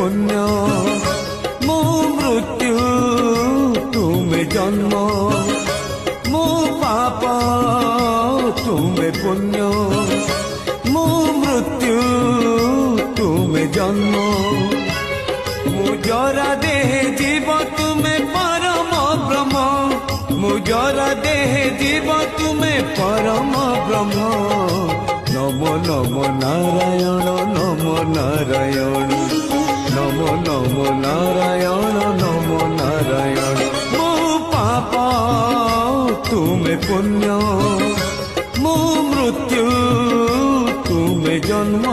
पुण्य मो मृत्यु तुम्हें जन्म मो पाप तुम्हें पुण्य मो मृत्यु तुम्हें जन्म मुजरा देह जीव तुम्हें परम ब्रह्म मुजरा देह जीव तुम्हें परम ब्रह्म नमो नमो नारायण नमो नारायण नमो नमो नारायण नमो नारायण मो पाप तुम्हें पुण्य मो मृत्यु तुम्हें जन्म